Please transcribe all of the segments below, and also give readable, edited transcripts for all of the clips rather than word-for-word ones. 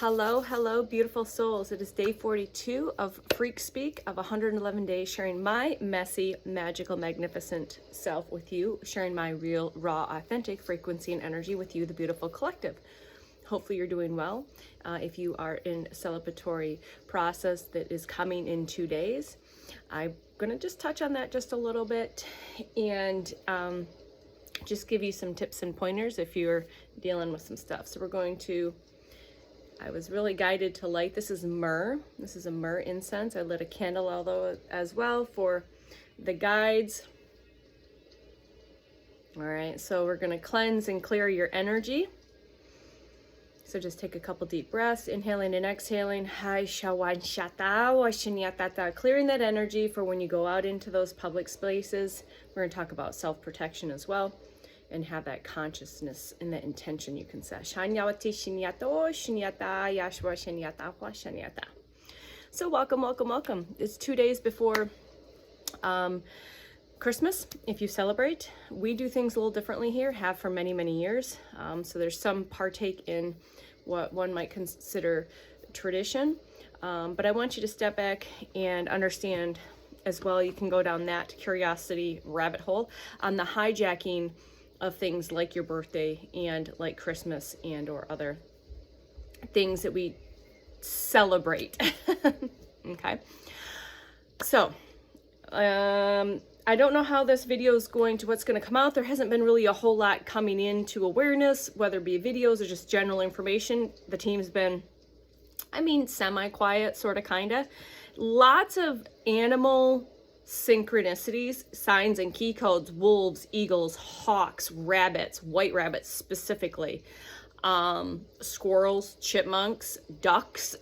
Hello, beautiful souls. It is day 42 of FreQSpeak of 111 days, sharing my messy, magical, magnificent self with you, sharing my real, raw, authentic frequency and energy with you, the beautiful collective. Hopefully you're doing well. If you are in celebratory process that is coming in 2 days, I'm going to just touch on that just a little bit and just give you some tips and pointers if you're dealing with some stuff. So we're going to I was really guided to light. This is myrrh. This is a myrrh incense. I lit a candle although as well for the guides. All right, so we're going to cleanse and clear your energy. So just take a couple deep breaths, inhaling and exhaling. Clearing that energy for when you go out into those public spaces. We're going to talk about self-protection as well, and have that consciousness and that intention you can set. So welcome. It's 2 days before Christmas. If you celebrate, we do things a little differently here, have for many years. So there's some partake in what one might consider tradition. But I want you to step back and understand as well. You can go down that curiosity rabbit hole on the hijacking of things like your birthday and like Christmas and or other things that we celebrate. Okay. So, I don't know how this video is what's going to come out. There hasn't been really a whole lot coming into awareness, whether it be videos or just general information. The team's been, semi-quiet, sort of, kind of. Lots of animal synchronicities, signs and key codes, wolves, eagles, hawks, rabbits, white rabbits specifically, squirrels, chipmunks, ducks.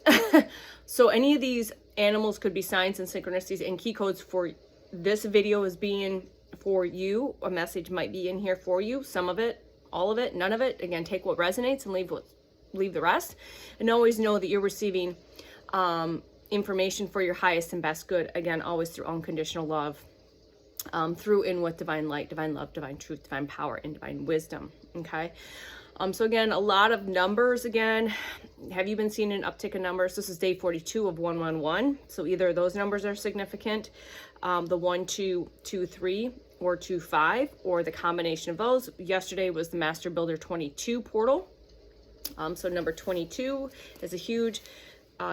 So any of these animals could be signs and synchronicities and key codes for this video is being for you. A message might be in here for you. Some of it, all of it, none of it. Again, take what resonates and leave the rest. And always know that you're receiving information for your highest and best good, again, always through unconditional love, through in with divine light, divine love, divine truth, divine power, and divine wisdom. Okay. So again, a lot of numbers. Again, have you been seeing an uptick in numbers? This is day 42 of 111. So either those numbers are significant, the 1, 2, 2, 3, or 2, 5, or the combination of those. Yesterday was the Master Builder 22 portal. So number 22 is a huge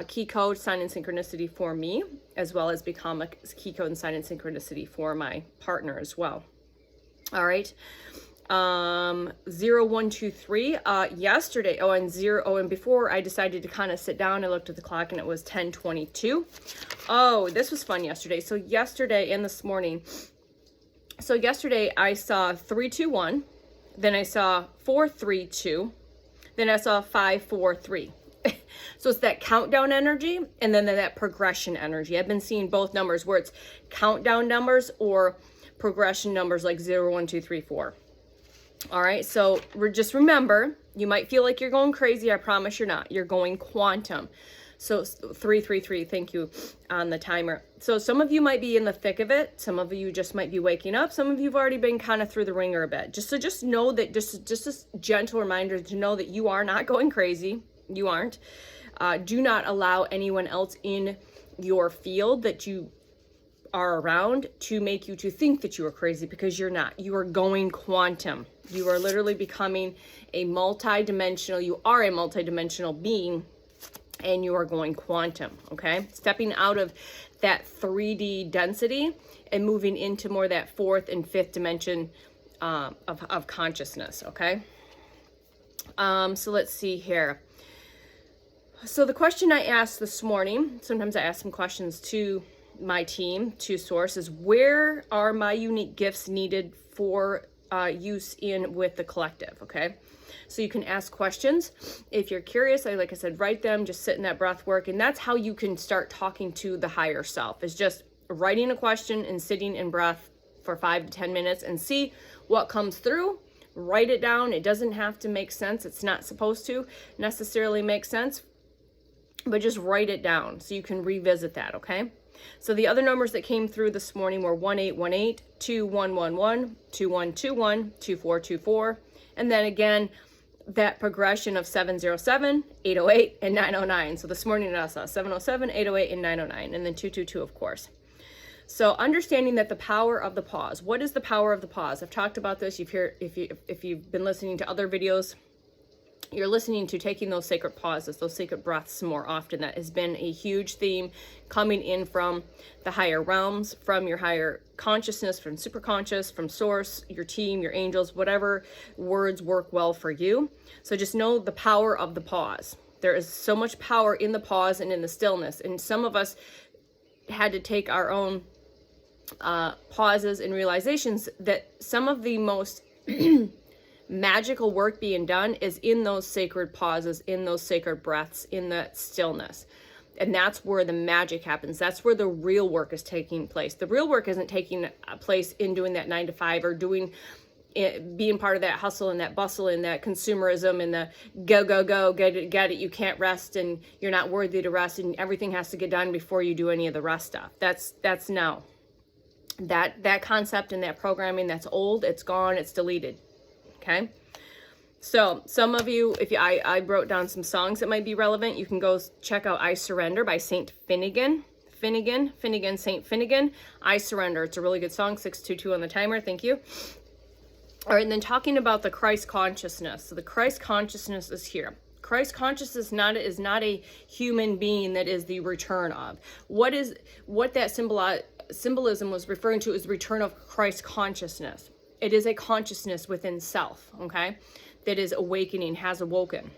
key code, sign and synchronicity for me, as well as become a key code and sign and synchronicity for my partner as well. All right. 0, 1, 2, 3, yesterday. And before I decided to kind of sit down, I looked at the clock and it was 10:22. Oh, this was fun yesterday. So yesterday and this morning. So yesterday I saw 3, 2, 1. Then I saw 4, 3, 2. Then I saw 5, 4, 3. So it's that countdown energy and then that progression energy. I've been seeing both numbers where it's countdown numbers or progression numbers like 0, 1, 2, 3, 4. All right. So just remember, you might feel like you're going crazy. I promise you're not. You're going quantum. So 333, thank you on the timer. So some of you might be in the thick of it. Some of you just might be waking up. Some of you have already been kind of through the ringer a bit. Just know that, just a gentle reminder to know that you are not going crazy. You aren't. Do not allow anyone else in your field that you are around to make you to think that you are crazy, because you're not. You are going quantum. You are literally becoming a multi-dimensional. You are a multi-dimensional being, and you are going quantum. Okay, stepping out of that 3D density and moving into more that 4th and 5th dimension of consciousness. Okay. So let's see here. So the question I asked this morning, sometimes I ask some questions to my team, to source, is where are my unique gifts needed for use with the collective? Okay. So you can ask questions. If you're curious, like I said, write them, just sit in that breath work. And that's how you can start talking to the higher self, is just writing a question and sitting in breath for 5 to 10 minutes and see what comes through. Write it down. It doesn't have to make sense. It's not supposed to necessarily make sense, but just write it down so you can revisit that. Okay. So the other numbers that came through this morning were 1818, 2111, 2121, 2424. And then again, that progression of 707, 808, and 909. So this morning I saw 707, 808, and 909, and then 222, of course. So understanding that the power of the pause. What is the power of the pause? I've talked about this. If you've been listening to other videos, you're listening to taking those sacred pauses, those sacred breaths more often. That has been a huge theme coming in from the higher realms, from your higher consciousness, from superconscious, from source, your team, your angels, whatever words work well for you. So just know the power of the pause. There is so much power in the pause and in the stillness. And some of us had to take our own pauses and realizations that some of the most magical work being done is in those sacred pauses, in those sacred breaths, in that stillness. And that's where the magic happens. That's where the real work is taking place. The real work isn't taking place in doing that 9 to 5 or doing it, being part of that hustle and that bustle and that consumerism and the go, get it, you can't rest and you're not worthy to rest and everything has to get done before you do any of the rest stuff. That's no. That concept and that programming, that's old, it's gone, it's deleted. Okay, so some of you, I wrote down some songs that might be relevant. You can go check out I Surrender by Saint Finnegan, Saint Finnegan. I Surrender. It's a really good song. 622 on the timer. Thank you. All right, and then talking about the Christ consciousness. So the Christ consciousness is here. Christ consciousness is not a human being that is the return of. What that symbolism was referring to is the return of Christ consciousness. It is a consciousness within self, okay, that is awakening, has awoken,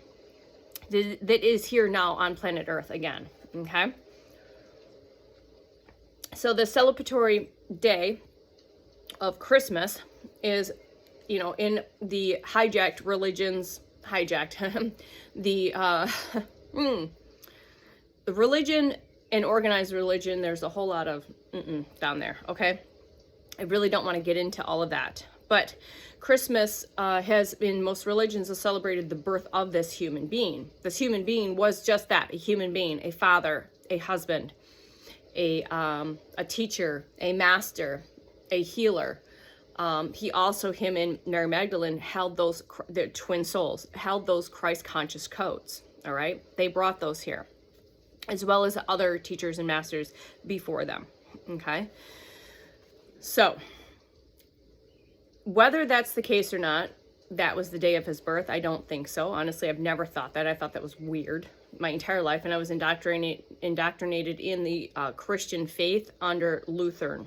that is here now on planet Earth again, okay? So the celebratory day of Christmas is, in the hijacked religions, the religion and organized religion, there's a whole lot of down there, okay? I really don't want to get into all of that. But Christmas has, in most religions, has celebrated the birth of this human being. This human being was just that, a human being, a father, a husband, a teacher, a master, a healer. Him and Mary Magdalene held those, their twin souls, held those Christ conscious codes, all right? They brought those here, as well as other teachers and masters before them, okay? So, whether that's the case or not, that was the day of his birth, I don't think so. Honestly, I've never thought that. I thought that was weird my entire life, and I was indoctrinated in the Christian faith under Lutheran,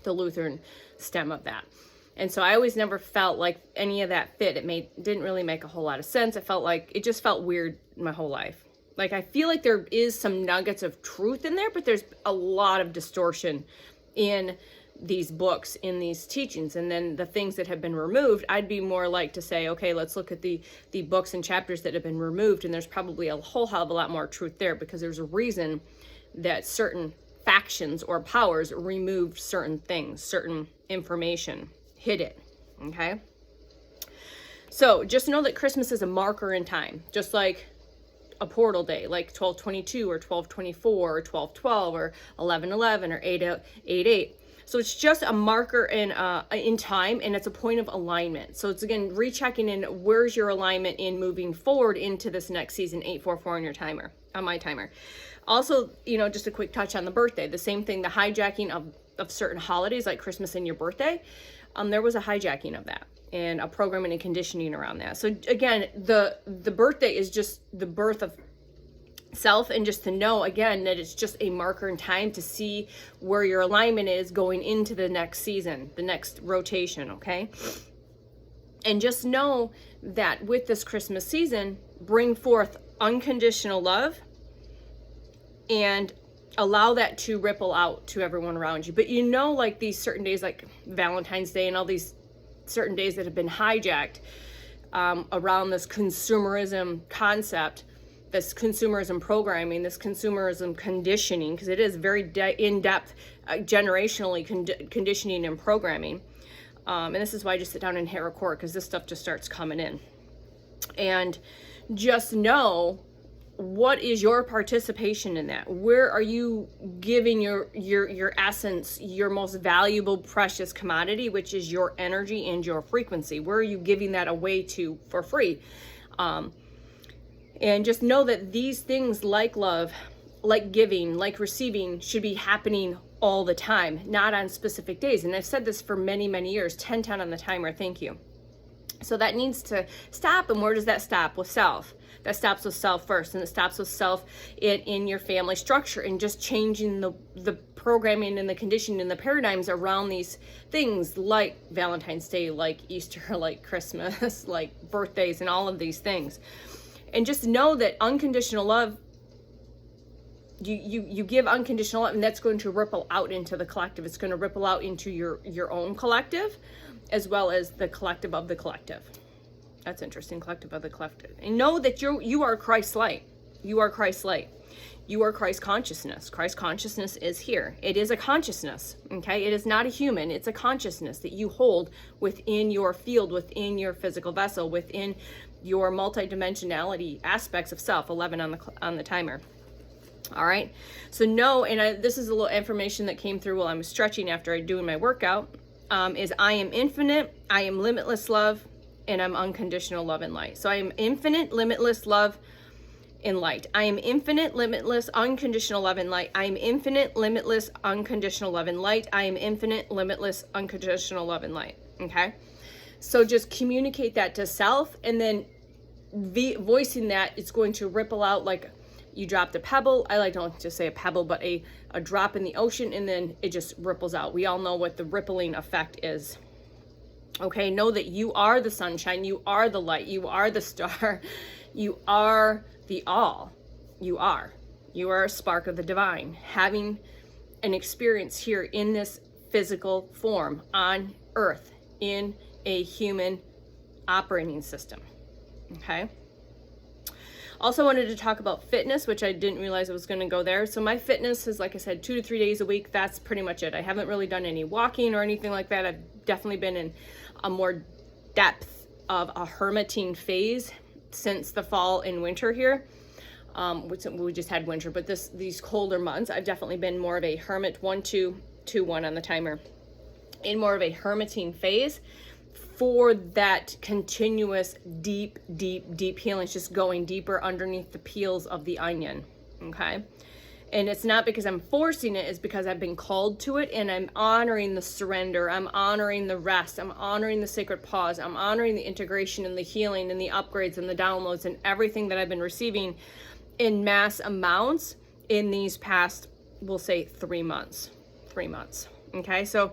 the Lutheran stem of that. And so I always never felt like any of that fit. Didn't really make a whole lot of sense. It just felt weird my whole life. Like, I feel like there is some nuggets of truth in there, but there's a lot of distortion in these books, in these teachings. And then the things that have been removed, I'd be more like to say, okay, let's look at the books and chapters that have been removed, and there's probably a whole hell of a lot more truth there, because there's a reason that certain factions or powers removed certain things, certain information, hid it, okay? So just know that Christmas is a marker in time, just like a portal day, like 12/22 or 12/24 or 12/12 or 11/11 or 8/8. So it's just a marker in time, and it's a point of alignment. So it's, again, rechecking in where's your alignment in moving forward into this next season, 844 on your timer, on my timer. Also, just a quick touch on the birthday. The same thing, the hijacking of certain holidays like Christmas and your birthday. There was a hijacking of that and a programming and conditioning around that. So again, the birthday is just the birth of self, and just to know again that it's just a marker in time to see where your alignment is going into the next season, the next rotation, okay? And just know that with this Christmas season, bring forth unconditional love and allow that to ripple out to everyone around you. But like these certain days like Valentine's Day and all these certain days that have been hijacked around this consumerism concept, this consumerism programming, this consumerism conditioning, because it is very in-depth, generationally conditioning and programming. And this is why I just sit down and hit record, because this stuff just starts coming in. And just know what is your participation in that? Where are you giving your essence, your most valuable, precious commodity, which is your energy and your frequency? Where are you giving that away to for free? And just know that these things like love, like giving, like receiving should be happening all the time, not on specific days. And I've said this for many, many years, 10-10 on the timer, thank you. So that needs to stop. And where does that stop? With self. That stops with self first, and it stops with self in your family structure, and just changing the programming and the conditioning and the paradigms around these things like Valentine's Day, like Easter, like Christmas, like birthdays, and all of these things. And just know that unconditional love, you give unconditional love, and that's going to ripple out into the collective. It's going to ripple out into your own collective, as well as the collective of the collective. That's interesting, collective of the collective. And know that you are Christ light. You are Christ light. You are Christ consciousness. Christ consciousness is here. It is a consciousness, okay? It is not a human. It's a consciousness that you hold within your field, within your physical vessel, within your multidimensionality aspects of self. 11 on the timer. All right. So know, and this is a little information that came through while I was stretching after I doing my workout. Is I am infinite. I am limitless love. And I'm unconditional love and light. So I am infinite, limitless love and light. I am infinite, limitless, unconditional love and light. I am infinite, limitless, unconditional love and light. I am infinite, limitless, unconditional love and light. Okay? So just communicate that to self, and then voicing that, it's going to ripple out like you dropped a pebble. I like don't just say a pebble, but a drop in the ocean, and then it just ripples out. We all know what the rippling effect is. Okay, know that you are the sunshine, you are the light, you are the star, you are the all. You are a spark of the divine, having an experience here in this physical form on earth, in a human operating system. Okay. Also wanted to talk about fitness, which I didn't realize I was going to go there. So my fitness is, like I said, 2 to 3 days a week. That's pretty much it. I haven't really done any walking or anything like that. I've definitely been in a more depth of a hermiting phase since the fall and winter here. We just had winter, but these colder months, I've definitely been more of a hermit. 1, 2, 2, 1 on the timer, in more of a hermiting phase for that continuous deep healing. It's just going deeper underneath the peels of the onion. Okay. And it's not because I'm forcing it, it's because I've been called to it, and I'm honoring the surrender, I'm honoring the rest, I'm honoring the sacred pause, I'm honoring the integration and the healing and the upgrades and the downloads and everything that I've been receiving in mass amounts in these past, we'll say 3 months. 3 months. Okay, so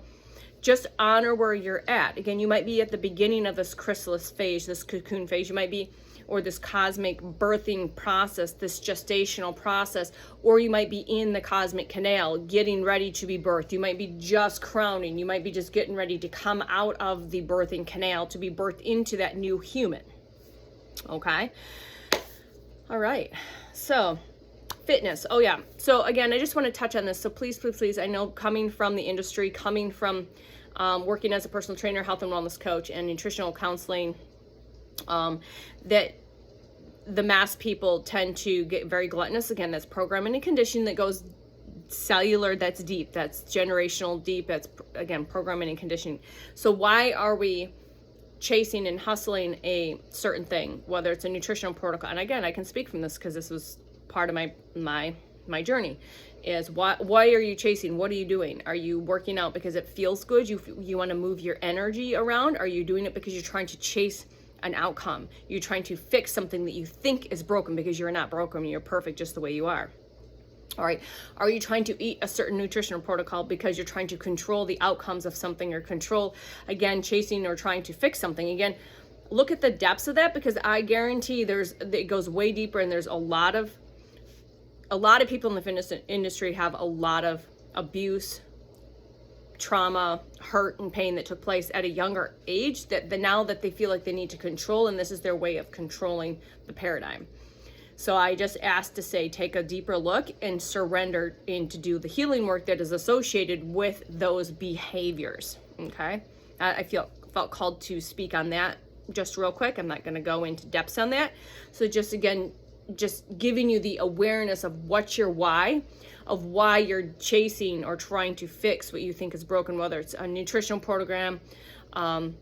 just honor where you're at. Again, you might be at the beginning of this chrysalis phase, this cocoon phase. You might be, or this cosmic birthing process, this gestational process, or you might be in the cosmic canal getting ready to be birthed. You might be just crowning. You might be just getting ready to come out of the birthing canal to be birthed into that new human. Okay. All right. So fitness. Oh yeah. So again, I just want to touch on this. So please, I know, coming from the industry, coming from working as a personal trainer, health and wellness coach, and nutritional counseling, that the mass people tend to get very gluttonous. Again, that's programming and conditioning that goes cellular, that's deep, that's generational deep, that's again programming and conditioning. So why are we chasing and hustling a certain thing, whether it's a nutritional protocol? And again, I can speak from this because this was part of my journey. Is why are you chasing? What are you doing? Are you working out because it feels good? You want to move your energy around? Are you doing it because you're trying to chase an outcome? You're trying to fix something that you think is broken, because you're not broken. You're perfect just the way you are. All right. Are you trying to eat a certain nutritional protocol because you're trying to control the outcomes of something, or control, again, chasing or trying to fix something? Again, look at the depths of that, because I guarantee it goes way deeper, and there's a lot of people in the fitness industry have a lot of abuse, trauma, hurt, and pain that took place at a younger age, that now that they feel like they need to control, and this is their way of controlling the paradigm. So I just asked to say, take a deeper look and surrender in to do the healing work that is associated with those behaviors. Okay. I felt called to speak on that just real quick. I'm not going to go into depths on that. So just again, just giving you the awareness of what's your why, of why you're chasing or trying to fix what you think is broken, whether it's a nutritional program, or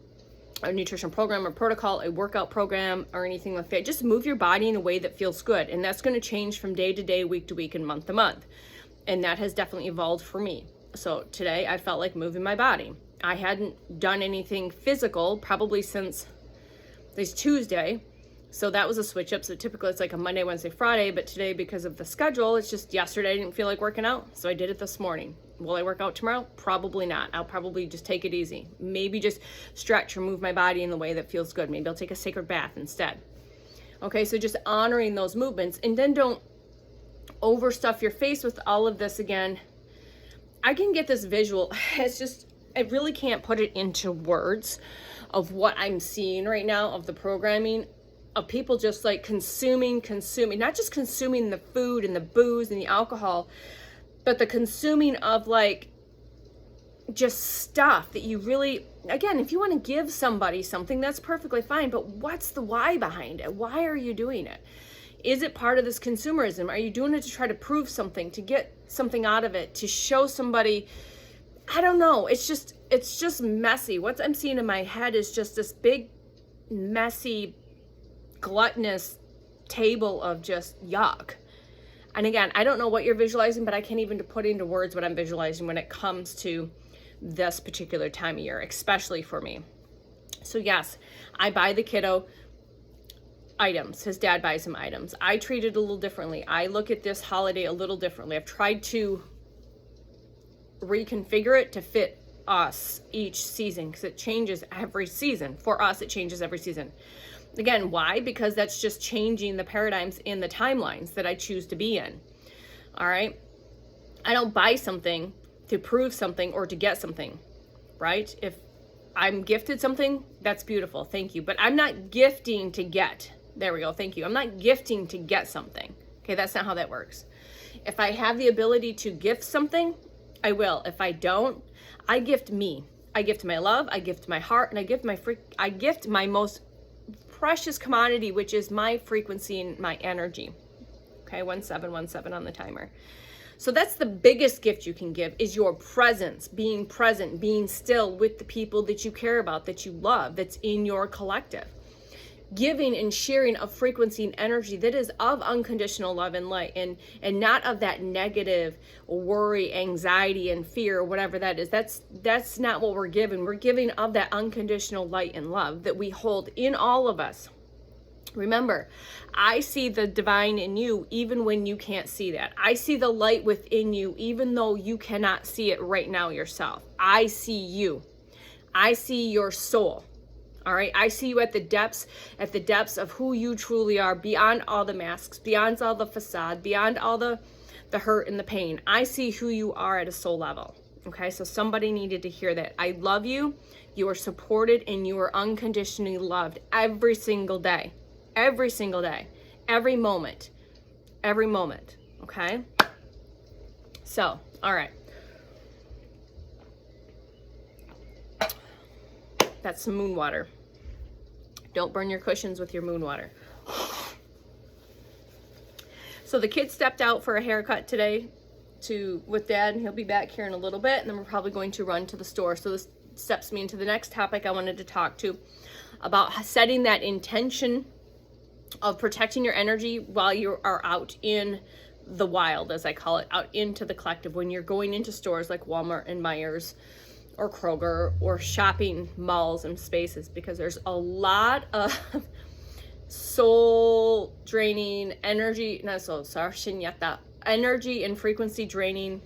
protocol, a workout program, or anything like that. Just move your body in a way that feels good. And that's going to change from day to day, week to week, and month to month. And that has definitely evolved for me. So today I felt like moving my body. I hadn't done anything physical probably since this Tuesday. So that was a switch up. So typically it's like a Monday, Wednesday, Friday, but today, because of the schedule, it's just yesterday I didn't feel like working out, so I did it this morning. Will I work out tomorrow? Probably not. I'll probably just take it easy. Maybe just stretch or move my body in the way that feels good. Maybe I'll take a sacred bath instead. Okay, so just honoring those movements, and then don't overstuff your face with all of this again. I can get this visual. It's just, I really can't put it into words of what I'm seeing right now of the programming of people just like consuming, not just consuming the food and the booze and the alcohol, but the consuming of like just stuff that you really, again, if you want to give somebody something, that's perfectly fine, but what's the why behind it? Why are you doing it? Is it part of this consumerism? Are you doing it to try to prove something, to get something out of it, to show somebody? I don't know. It's just messy. What I'm seeing in my head is just this big, messy, gluttonous table of just yuck. And again, I don't know what you're visualizing, but I can't even put into words what I'm visualizing when it comes to this particular time of year, especially for me. So yes, I buy the kiddo items. His dad buys him items. I treat it a little differently. I look at this holiday a little differently. I've tried to reconfigure it to fit us each season, because it changes every season. For us, it changes every season. Again, why? Because that's just changing the paradigms in the timelines that I choose to be in. All right. I don't buy something to prove something or to get something, right? If I'm gifted something, that's beautiful. Thank you. But I'm not gifting to get. There we go. Thank you. I'm not gifting to get something. Okay. That's not how that works. If I have the ability to gift something, I will. If I don't, I gift me. I gift my love. I gift my heart, and I gift my most precious commodity, which is my frequency and my energy. Okay, 1717 on the timer. So that's the biggest gift you can give, is your presence, being present, being still with the people that you care about, that you love, that's in your collective. Giving and sharing of frequency and energy that is of unconditional love and light, and not of that negative worry, anxiety, and fear, or whatever that is. That's not what we're giving. We're giving of that unconditional light and love that we hold in all of us. Remember, I see the divine in you even when you can't see that. I see the light within you even though you cannot see it right now yourself. I see you. I see your soul. All right. I see you at the depths of who you truly are, beyond all the masks, beyond all the facade, beyond all the hurt and the pain. I see who you are at a soul level. Okay. So somebody needed to hear that. I love you. You are supported, and you are unconditionally loved every single day, every single day, every moment. Okay. So, all right. That's some moon water. Don't burn your cushions with your moon water. So the kid stepped out for a haircut today with Dad, and he'll be back here in a little bit, and then we're probably going to run to the store. So this steps me into the next topic I wanted to talk to about setting that intention of protecting your energy while you are out in the wild, as I call it, out into the collective, when you're going into stores like Walmart and Myers or Kroger or shopping malls and spaces, because there's a lot of soul draining energy, energy and frequency draining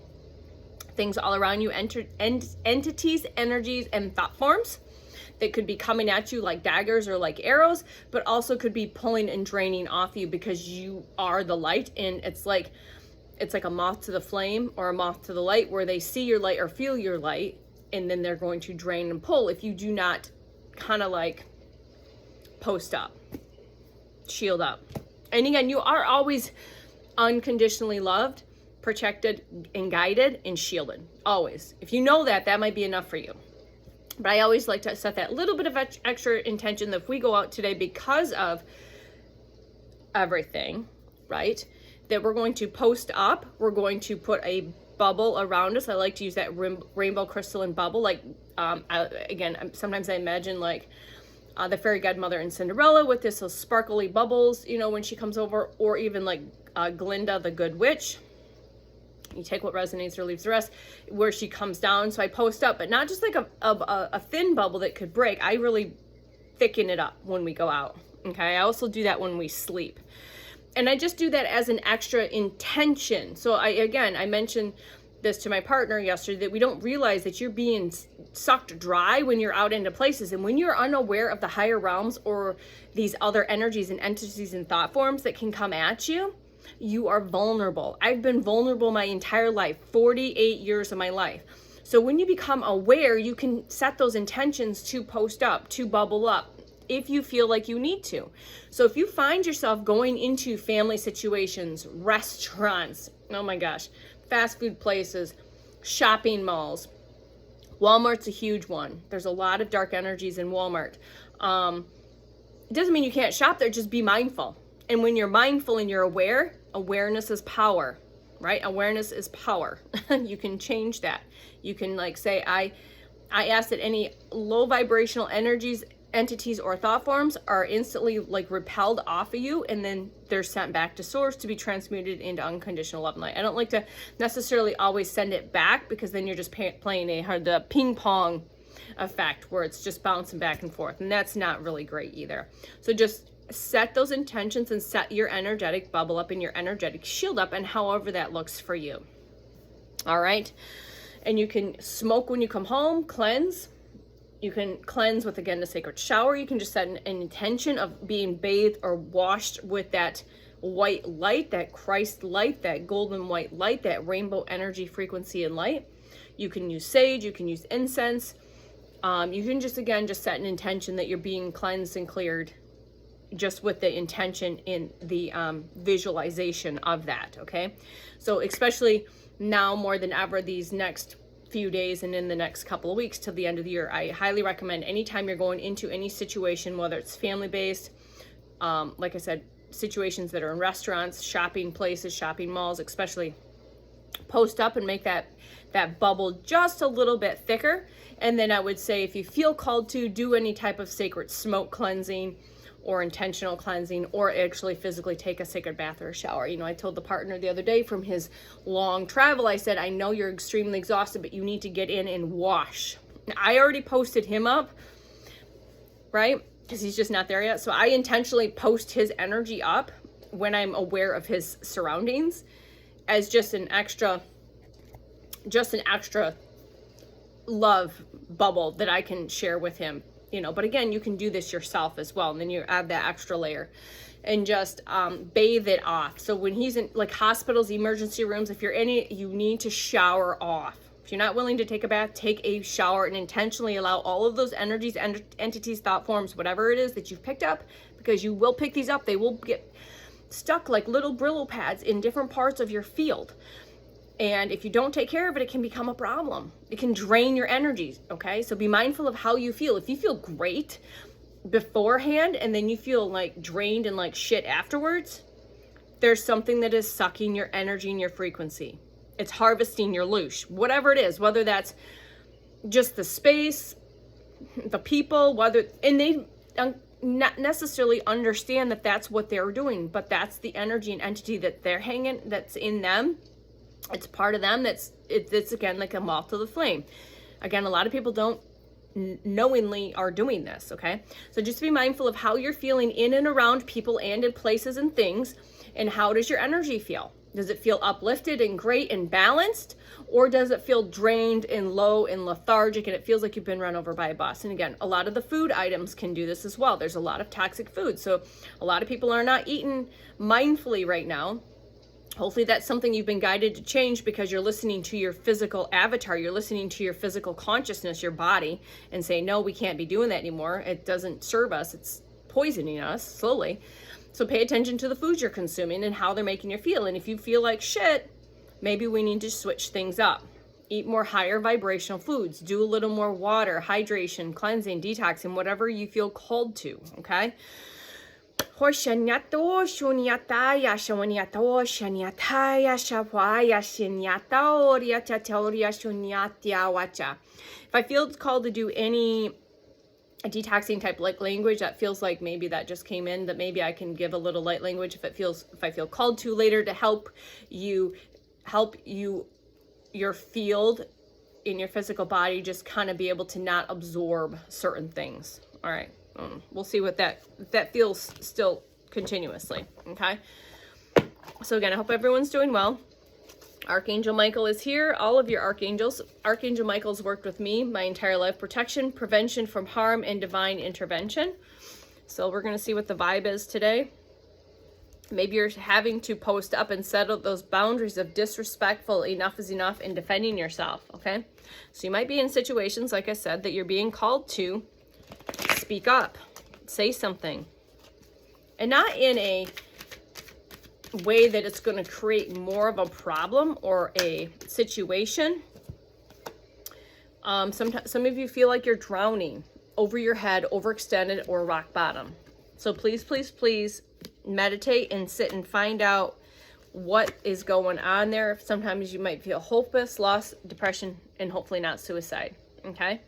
things all around you, entities, energies, and thought forms that could be coming at you like daggers or like arrows, but also could be pulling and draining off you, because you are the light. And it's like a moth to the flame or a moth to the light, where they see your light or feel your light, and then they're going to drain and pull if you do not kind of like post up, shield up. And again, you are always unconditionally loved, protected, and guided, and shielded. Always. If you know that, that might be enough for you. But I always like to set that little bit of extra intention that if we go out today, because of everything, right? That we're going to post up. We're going to put a bubble around us. I like to use that rainbow crystalline bubble. Like, sometimes I imagine like the fairy godmother in Cinderella with this little sparkly bubbles, you know, when she comes over, or even like Glinda, the good witch. You take what resonates or leaves the rest, where she comes down. So I post up, but not just like a thin bubble that could break. I really thicken it up when we go out. Okay. I also do that when we sleep. And I just do that as an extra intention. So I mentioned this to my partner yesterday, that we don't realize that you're being sucked dry when you're out into places. And when you're unaware of the higher realms or these other energies and entities and thought forms that can come at you, you are vulnerable. I've been vulnerable my entire life, 48 years of my life. So when you become aware, you can set those intentions to post up, to bubble up, if you feel like you need to. So if you find yourself going into family situations, restaurants, oh my gosh, fast food places, shopping malls, Walmart's a huge one. There's a lot of dark energies in Walmart. It doesn't mean you can't shop there, just be mindful. And when you're mindful and you're aware, awareness is power, right? Awareness is power. You can change that. You can like say, I ask that any low vibrational energies, entities, or thought forms are instantly like repelled off of you, and then they're sent back to source to be transmuted into unconditional love and light. I don't like to necessarily always send it back, because then you're just playing the ping pong effect where it's just bouncing back and forth, and that's not really great either. So just set those intentions and set your energetic bubble up and your energetic shield up, and however that looks for you. All right. And you can smoke when you come home, cleanse. You can cleanse with, again, the sacred shower. You can just set an intention of being bathed or washed with that white light, that Christ light, that golden white light, that rainbow energy, frequency, and light. You can use sage. You can use incense. You can just set an intention that you're being cleansed and cleared, just with the intention in the visualization of that, okay? So especially now more than ever, these next few days and in the next couple of weeks till the end of the year, I highly recommend anytime you're going into any situation, whether it's family-based, like I said, situations that are in restaurants, shopping places, shopping malls, especially, post up and make that bubble just a little bit thicker. And then I would say, if you feel called to, do any type of sacred smoke cleansing or intentional cleansing, or actually physically take a sacred bath or a shower. You know, I told the partner the other day from his long travel, I said, I know you're extremely exhausted, but you need to get in and wash. I already posted him up, right? Because he's just not there yet. So I intentionally post his energy up when I'm aware of his surroundings, as just an extra love bubble that I can share with him. You know, but again, you can do this yourself as well. And then you add that extra layer and just bathe it off. So when he's in like hospitals, emergency rooms, if you're in it, you need to shower off. If you're not willing to take a bath, take a shower and intentionally allow all of those energies, entities, thought forms, whatever it is that you've picked up, because you will pick these up. They will get stuck like little Brillo pads in different parts of your field. And if you don't take care of it, it can become a problem. It can drain your energies, okay? So be mindful of how you feel. If you feel great beforehand and then you feel like drained and like shit afterwards, there's something that is sucking your energy and your frequency. It's harvesting your loosh, whatever it is, whether that's just the space, the people, and they not necessarily understand that that's what they're doing, but that's the energy and entity that they're hanging, that's in them. It's part of them. It's again like a moth to the flame. Again, a lot of people don't knowingly are doing this, okay? So just be mindful of how you're feeling in and around people and in places and things, and how does your energy feel? Does it feel uplifted and great and balanced, or does it feel drained and low and lethargic and it feels like you've been run over by a bus? And again, a lot of the food items can do this as well. There's a lot of toxic food, so a lot of people are not eating mindfully right now. Hopefully that's something you've been guided to change, because you're listening to your physical avatar. You're listening to your physical consciousness, your body, and say, no, we can't be doing that anymore. It doesn't serve us. It's poisoning us slowly. So pay attention to the foods you're consuming and how they're making you feel. And if you feel like shit, maybe we need to switch things up. Eat more higher vibrational foods. Do a little more water, hydration, cleansing, detoxing, whatever you feel called to, okay? Hoshanyato shunyataya shawanyato shanyataya shawaya shinyata oriata teoria shunyatya wacha. If I feel called to do any detoxing type like language that feels like maybe that just came in, that maybe I can give a little light language if I feel called to later to help you your field in your physical body just kind of be able to not absorb certain things. All right. We'll see what that feels still continuously. Okay. So again, I hope everyone's doing well. Archangel Michael is here. All of your archangels. Archangel Michael's worked with me my entire life. Protection, prevention from harm, and divine intervention. So we're going to see what the vibe is today. Maybe you're having to post up and settle those boundaries of disrespectful, enough is enough, and defending yourself. Okay. So you might be in situations, like I said, that you're being called to speak up, say something, and not in a way that it's going to create more of a problem or a situation. Sometimes some of you feel like you're drowning, over your head, overextended, or rock bottom. So please, please, please meditate and sit and find out what is going on there. Sometimes you might feel hopeless, lost, depression, and hopefully not suicide. Okay.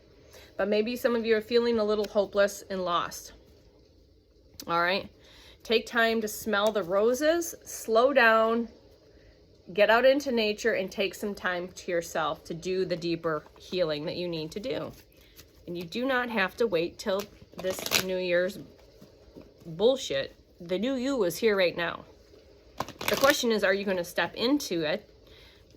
But maybe some of you are feeling a little hopeless and lost. All right. Take time to smell the roses, slow down, get out into nature, and take some time to yourself to do the deeper healing that you need to do. And you do not have to wait till this New Year's bullshit. The new you is here right now. The question is, are you going to step into it,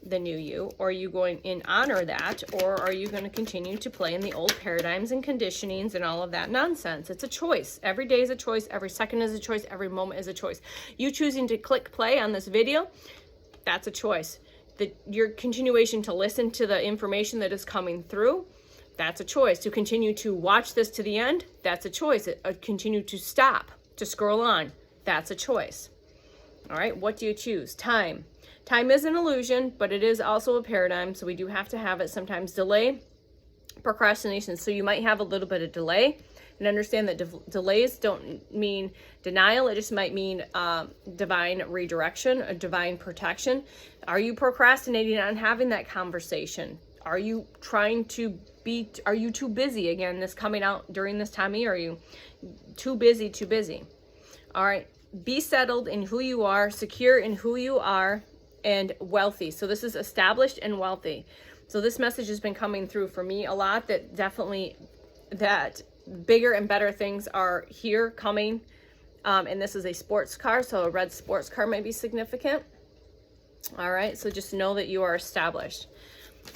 the new you, or are you going in honor that, or are you going to continue to play in the old paradigms and conditionings and all of that nonsense? It's a choice. Every day is a choice. Every second is a choice. Every moment is a choice. You choosing to click play on this video, that's a choice. Your continuation to listen to the information that is coming through, that's a choice. To continue to watch this to the end, that's a choice. Continue to stop, to scroll on, that's a choice. All right, what do you choose? Time. Time is an illusion, but it is also a paradigm, so we do have to have it. Sometimes delay, procrastination. So you might have a little bit of delay, and understand that delays don't mean denial. It just might mean divine redirection, a divine protection. Are you procrastinating on having that conversation? Are you are you too busy? Again, this coming out during this time of year, are you too busy? All right, be settled in who you are, secure in who you are, and wealthy. So this is established and wealthy. So this message has been coming through for me a lot, that definitely that bigger and better things are here coming. And this is a sports car, so a red sports car might be significant. All right, so just know that you are established.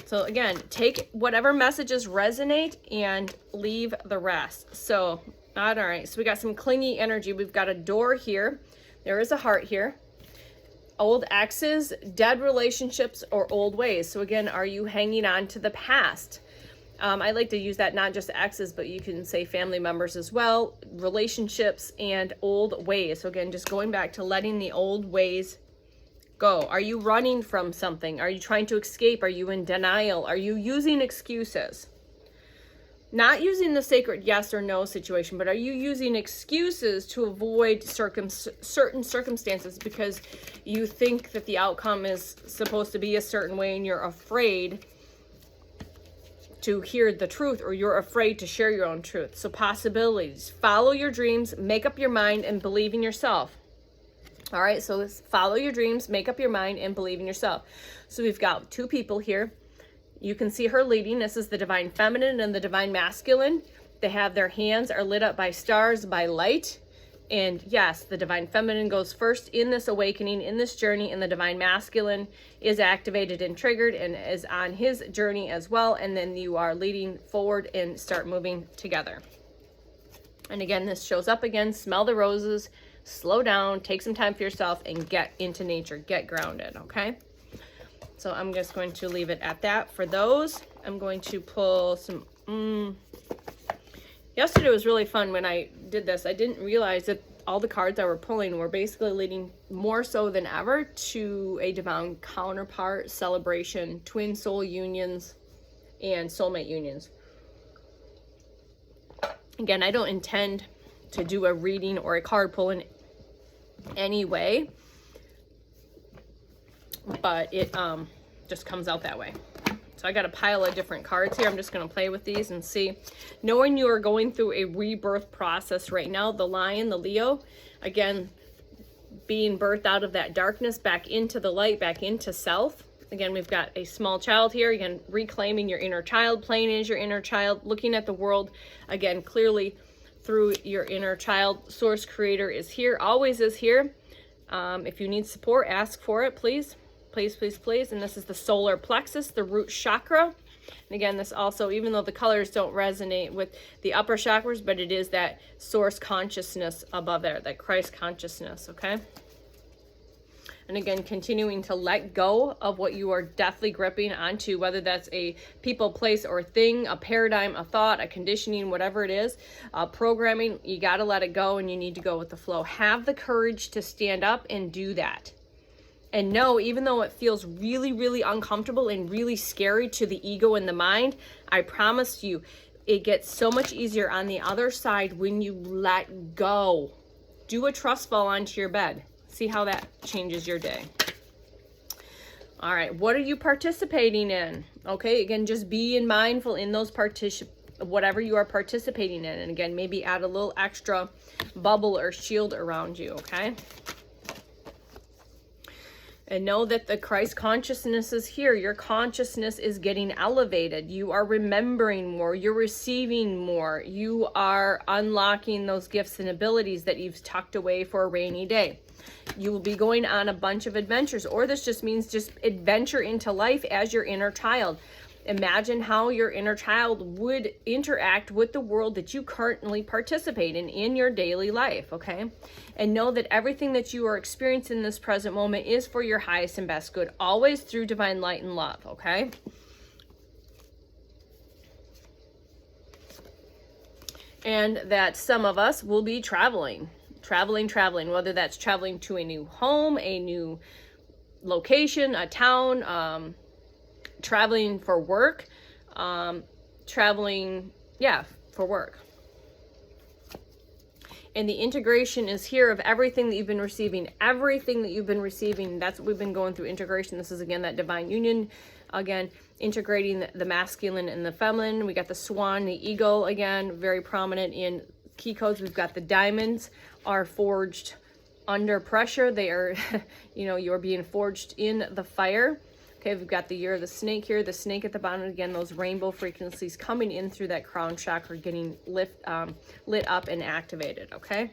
So again, take whatever messages resonate and leave the rest. So, all right, so we got some clingy energy. We've got a door here. There is a heart here. Old exes, dead relationships, or old ways. So again, are you hanging on to the past? I like to use that not just exes, but you can say family members as well, relationships, and old ways. So again, just going back to letting the old ways go. Are you running from something? Are you trying to escape? Are you in denial? Are you using excuses? Not using the sacred yes or no situation, but are you using excuses to avoid certain circumstances because you think that the outcome is supposed to be a certain way and you're afraid to hear the truth, or you're afraid to share your own truth? So possibilities. Follow your dreams, make up your mind, and believe in yourself. All right, so let's follow your dreams, make up your mind, and believe in yourself. So we've got two people here. You can see her leading. This is the divine feminine and the divine masculine. They have their hands are lit up by stars, by light. And yes, the divine feminine goes first in this awakening, in this journey, and the divine masculine is activated and triggered and is on his journey as well. And then you are leading forward and start moving together. And again, this shows up again. Smell the roses, slow down, take some time for yourself, and get into nature, get grounded, okay? So I'm just going to leave it at that for those. I'm going to pull some, yesterday was really fun when I did this. I didn't realize that all the cards I were pulling were basically leading more so than ever to a divine counterpart, celebration, twin soul unions, and soulmate unions. Again, I don't intend to do a reading or a card pulling anyway, but it just comes out that way. So I got a pile of different cards here. I'm just going to play with these and see. Knowing you are going through a rebirth process right now, the Lion, the Leo, again, being birthed out of that darkness back into the light, back into self. Again, we've got a small child here. Again, reclaiming your inner child, playing as your inner child, looking at the world, again, clearly through your inner child. Source Creator is here, always is here. If you need support, ask for it, please. Please, please, please. And this is the solar plexus, the root chakra. And again, this also, even though the colors don't resonate with the upper chakras, but it is that source consciousness above there, that Christ consciousness, okay? And again, continuing to let go of what you are deathly gripping onto, whether that's a people, place, or thing, a paradigm, a thought, a conditioning, whatever it is, programming, you got to let it go and you need to go with the flow. Have the courage to stand up and do that. And know, even though it feels really, really uncomfortable and really scary to the ego and the mind, I promise you, it gets so much easier on the other side when you let go. Do a trust fall onto your bed. See how that changes your day. All right, what are you participating in? Okay, again, just being mindful in those whatever you are participating in. And again, maybe add a little extra bubble or shield around you, okay? And know that the Christ consciousness is here. Your consciousness is getting elevated. You are remembering more. You're receiving more. You are unlocking those gifts and abilities that you've tucked away for a rainy day. You will be going on a bunch of adventures, or this just means just adventure into life as your inner child. Imagine how your inner child would interact with the world that you currently participate in your daily life, okay? And know that everything that you are experiencing in this present moment is for your highest and best good, always through divine light and love, okay? And that some of us will be traveling, whether that's traveling to a new home, a new location, a town, traveling for work, for work. And the integration is here of everything that you've been receiving. That's what we've been going through, integration. This is, again, that divine union. Again, integrating the masculine and the feminine. We got the swan, the eagle, again, very prominent in key codes. We've got the diamonds are forged under pressure. They are, you're being forged in the fire. Okay, we've got the year of the snake here, the snake at the bottom. Again, those rainbow frequencies coming in through that crown chakra, getting lit up and activated, okay?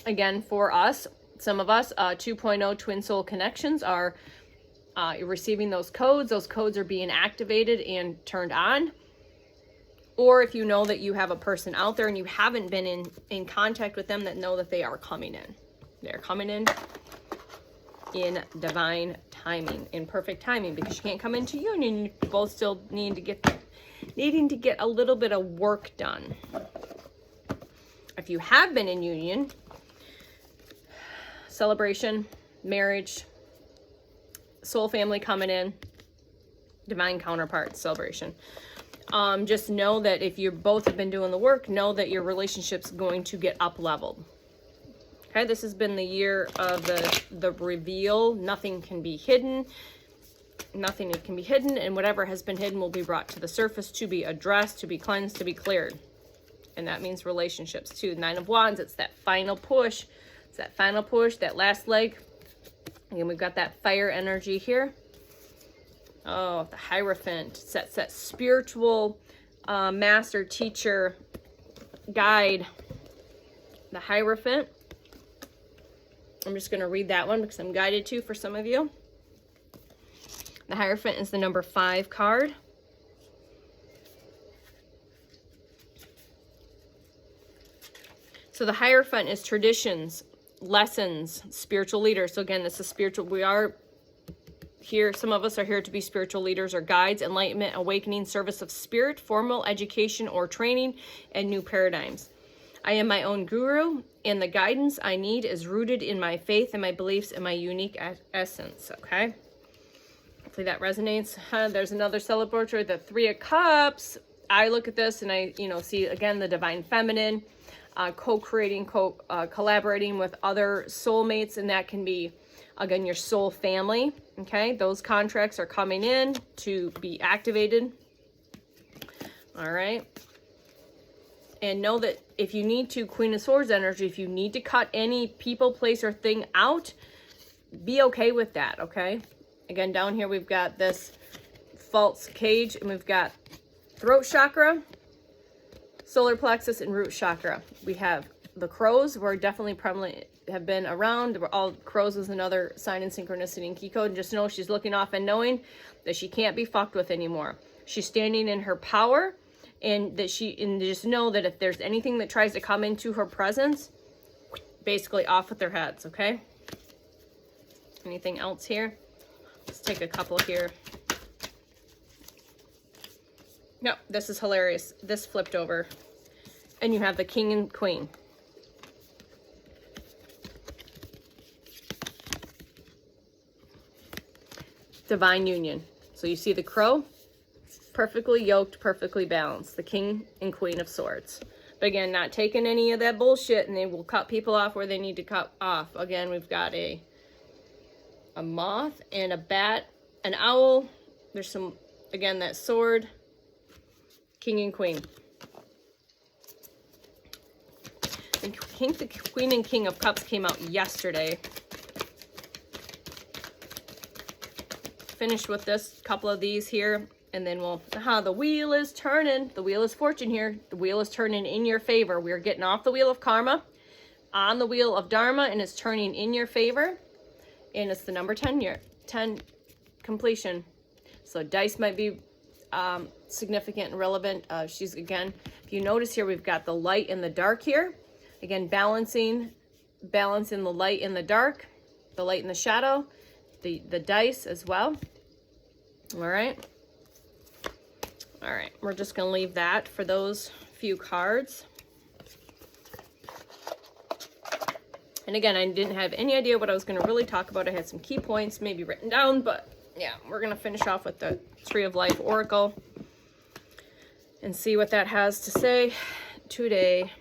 Again, for us, some of us, 2.0 twin soul connections are receiving those codes. Those codes are being activated and turned on. Or if you know that you have a person out there and you haven't been in contact with them, that know that they are coming in. They're coming in divine timing, in perfect timing, because you can't come into union. You both still needing to get a little bit of work done. If you have been in union, celebration, marriage, soul family coming in, divine counterpart celebration. Just know that if you both have been doing the work, know that your relationship's going to get up leveled. Okay, this has been the year of the reveal. Nothing can be hidden. Nothing can be hidden, and whatever has been hidden will be brought to the surface, to be addressed, to be cleansed, to be cleared. And that means relationships too. 9 of Wands, it's that final push. It's that final push, that last leg. Again, we've got that fire energy here. Oh, the Hierophant. It's that spiritual master, teacher, guide. The Hierophant. I'm just going to read that one because I'm guided to for some of you. The Hierophant is the number 5 card. So the Hierophant is traditions, lessons, spiritual leaders. So again, this is spiritual. We are here. Some of us are here to be spiritual leaders or guides, enlightenment, awakening, service of spirit, formal education or training, and new paradigms. I am my own guru, and the guidance I need is rooted in my faith and my beliefs and my unique essence, okay? Hopefully that resonates. There's another celebratory, the 3 of Cups. I look at this and I, see, again, the divine feminine. co-creating, collaborating with other soulmates, and that can be, again, your soul family. Okay, those contracts are coming in to be activated. All right. And know that if you need to, Queen of Swords energy, if you need to cut any people, place, or thing out, be okay with that, okay? Again, down here we've got this false cage, and we've got throat chakra, solar plexus, and root chakra. We have the crows. We're definitely prevalent, have been around. All crows is another sign in synchronicity and key code. And just know she's looking off and knowing that she can't be fucked with anymore. She's standing in her power, and that just know that if there's anything that tries to come into her presence, basically off with their heads, okay? Anything else here? Let's take a couple here. No, this is hilarious. This flipped over. And you have the king and queen. Divine union. So you see the crow, perfectly yoked, perfectly balanced. The king and queen of swords. But again, not taking any of that bullshit, and they will cut people off where they need to cut off. Again, we've got a moth and a bat, an owl. There's some, again, that sword, king and queen. I think the Queen and King of Cups came out yesterday. Finished with this couple of these here, and then we'll, the wheel is turning. The wheel is fortune here. The wheel is turning in your favor. We're getting off the wheel of karma, on the wheel of dharma, and it's turning in your favor. And it's the number 10 year, 10 completion. So dice might be significant and relevant. She's, again, if you notice here, we've got the light and the dark here. Again, balancing the light and the dark, the light and the shadow, the dice as well. All right. All right. We're just going to leave that for those few cards. And again, I didn't have any idea what I was going to really talk about. I had some key points maybe written down, but yeah, we're going to finish off with the Tree of Life Oracle and see what that has to say today.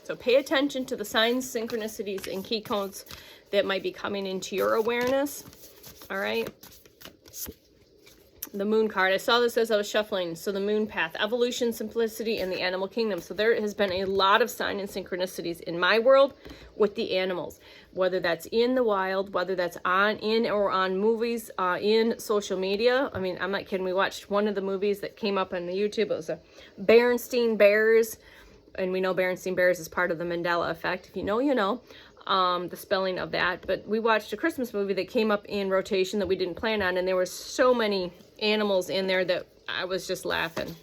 So pay attention to the signs, synchronicities, and key codes that might be coming into your awareness. All right. The moon card. I saw this as I was shuffling. So the moon path, evolution, simplicity, and the animal kingdom. So there has been a lot of sign and synchronicities in my world with the animals, whether that's in the wild, whether that's in or on movies, in social media. I mean, I'm not kidding. We watched one of the movies that came up on the YouTube. It was a Berenstain Bears. And we know Berenstain Bears is part of the Mandela effect. If you know, you know, the spelling of that. But we watched a Christmas movie that came up in rotation that we didn't plan on. And there were so many animals in there that I was just laughing.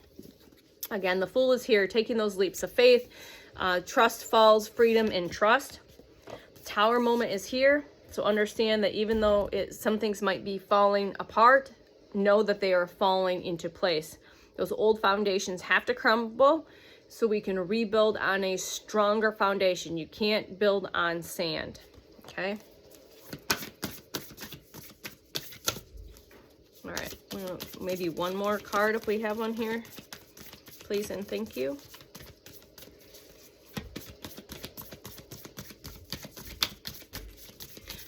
Again, the Fool is here, taking those leaps of faith. Trust falls, freedom, and trust. The Tower moment is here. So understand that even though some things might be falling apart, know that they are falling into place. Those old foundations have to crumble, so we can rebuild on a stronger foundation. You can't build on sand, okay? All right, maybe one more card if we have one here. Please and thank you.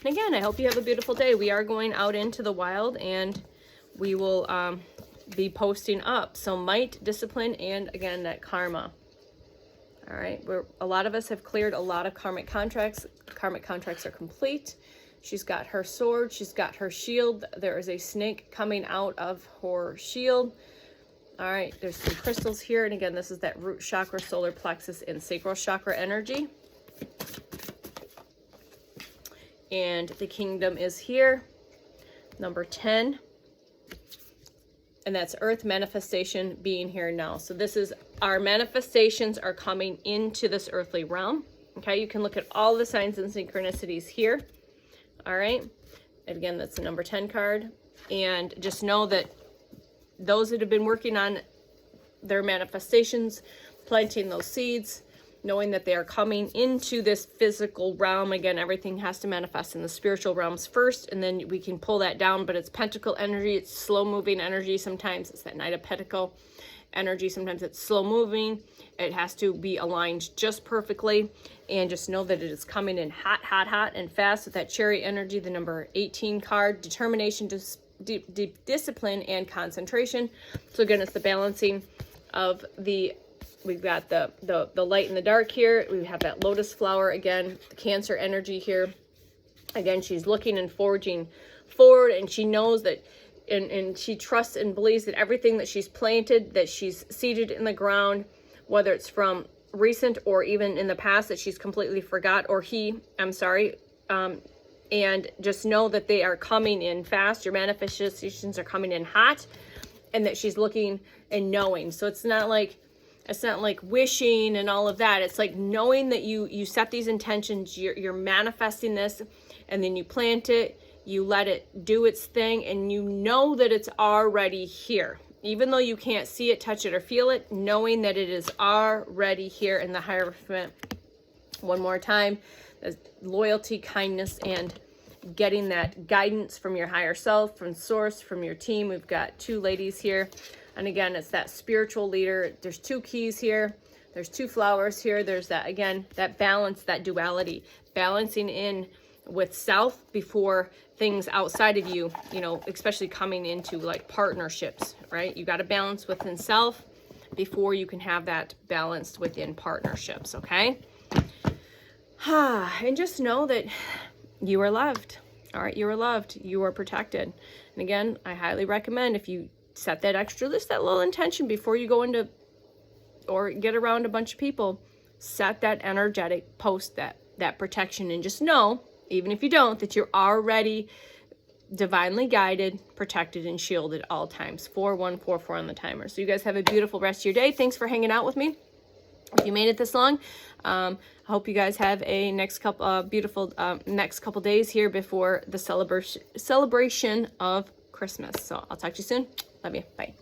And again, I hope you have a beautiful day. We are going out into the wild, and we will be posting up. So might, discipline, and again, that karma. All right, a lot of us have cleared a lot of karmic contracts. Karmic contracts are complete. She's got her sword. She's got her shield. There is a snake coming out of her shield. All right, there's some crystals here. And again, this is that root chakra, solar plexus, and sacral chakra energy. And the kingdom is here. Number 10. And that's earth manifestation being here now. So this is our manifestations are coming into this earthly realm. Okay, you can look at all the signs and synchronicities here. All right. And again, that's the number 10 card. And just know that those that have been working on their manifestations, planting those seeds, knowing that they are coming into this physical realm. Again, everything has to manifest in the spiritual realms first, and then we can pull that down. But it's pentacle energy, it's slow moving energy. Sometimes it's that Knight of Pentacle energy, sometimes it's slow moving. It has to be aligned just perfectly, and just know that it is coming in hot, hot, hot and fast with that Chariot energy, the number 18 card, determination, discipline, and concentration. So again, it's the balancing of we've got the light and the dark here. We have that lotus flower, again, the Cancer energy here. Again, she's looking and forging forward, and she knows that, and she trusts and believes that everything that she's planted, that she's seeded in the ground, whether it's from recent or even in the past that she's completely forgot, or and just know that they are coming in fast. Your manifestations are coming in hot, and that she's looking and knowing. So it's not like wishing and all of that. It's like knowing that you set these intentions, you're manifesting this, and then you plant it, you let it do its thing, and you know that it's already here. Even though you can't see it, touch it, or feel it, knowing that it is already here in the Hierophant. One more time, loyalty, kindness, and getting that guidance from your higher self, from source, from your team. We've got 2 ladies here. And again, it's that spiritual leader. There's 2 keys here. There's 2 flowers here. There's that, again, that balance, that duality, balancing in with self before things outside of you, you know, especially coming into like partnerships, right? You got to balance within self before you can have that balanced within partnerships, okay? And just know that you are loved. All right, you are loved. You are protected. And again, I highly recommend, if you set that extra list, that little intention before you go into or get around a bunch of people, set that energetic post, that protection, and just know, even if you don't, that you're already divinely guided, protected, and shielded at all times. 4144 on the timer. So you guys have a beautiful rest of your day. Thanks for hanging out with me. If you made it this long, I hope you guys have a beautiful next couple days here before the celebration of Christmas. So I'll talk to you soon. Love you. Bye.